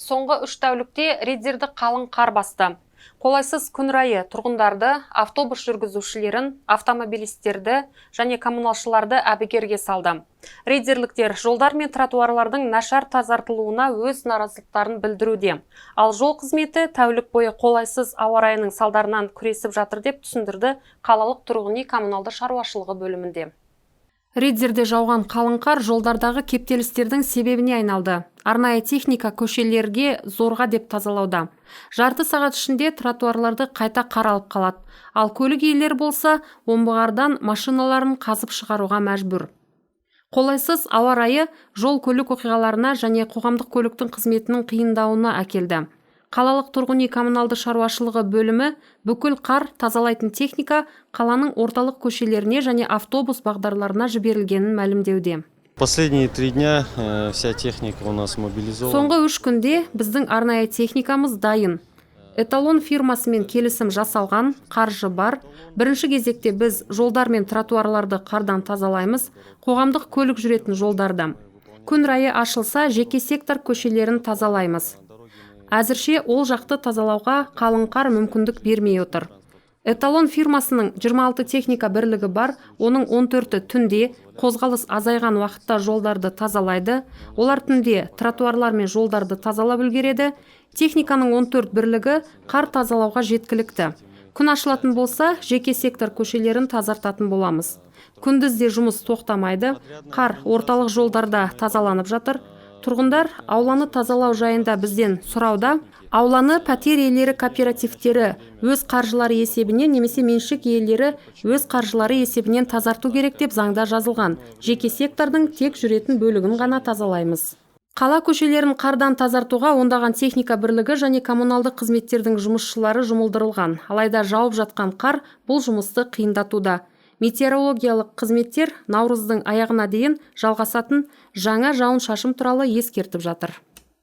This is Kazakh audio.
Соңғы 3 тәулікте Риддерді қалың қар басты. Қолайсыз күн райы тұрғындарды, автобус жүргізушілерін, автомобилистерді және коммуналшыларды әбігерге салды. Риддерліктер жолдар мен тротуарлардың нашар тазартылуына өз наразылықтарын білдіруде. Ал жол қызметі тәулік бойы қолайсыз ауа райының салдарынан күресіп жатыр деп түсіндірді қалалық тұрғын үй коммуналды шаруашылығы бөлімінде. Риддерде жауған қалың қар жолдардағы кептелістердің себебіне айналды. Арнайы техника көшелерге зорға деп тазалауда. Жарты сағат ішінде тротуарларды қайта қаралып қалады. Ал көлік иелері болса, омбығардан машиналарын қазып шығаруға мәжбүр. Қолайсыз ауа райы жол көлік оқиғаларына және қоғамдық көліктің қызметінің қиындауына әкелді. Қалалық тұрғын үй коммуналды шаруашылығы бөлімі бүкіл қар тазалайтын техника қаланың орталық көшелеріне және автобус бағдарларына жіберілгенін мәлімдеуде. Последние 3 дня вся техника у нас мобилизована. Соңғы 3 күнде біздің арнайы техникамыз дайын. Эталон фирмасымен келісім жасалған, қаржы бар. Бірінші кезекте біз жолдар мен тротуарларды қардан тазалаймыз, қоғамдық көлік жүретін жолдарда. Күн райы ашылса, жеке сектор көшелерін тазалаймыз. Әзірше ол жақты тазалауға қалың қар мүмкіндік бермей отыр. Эталон фирмасының 26 техника бірлігі бар, оның 14-і түнде қозғалыс азайған уақытта жолдарды тазалайды. Олар түнде тротуарлар мен жолдарды тазалап үлгереді. Техниканың 14 бірлігі қар тазалауға жеткілікті. Күн ашылатын болса, жеке сектор көшелерін тазартатын боламыз. Күндізде жұмыс тоқтамайды. Қар орталық жолдарда тазаланып жатыр. Тұрғындар ауланы тазалау жайында бізден сұрауда. Ауланы пәтер иелері кооперативтері өз қаржылары есебінен немесе меншік иелері өз қаржылары есебінен тазарту керек деп заңда жазылған. Жеке сектордың тек жүретін бөлігін ғана тазалаймыз. Қала көшелерін қардан тазартуға ондаған техника бірлігі және коммуналды қызметтердің жұмысшылары жұмылдырылған. Алайда жауып жатқан қар бұл жұмысты қиындатуда. Метеорологиялық қызметтер наурыздың аяғына дейін жалғасатын жаңа жауын-шашын туралы ескертіп жатыр.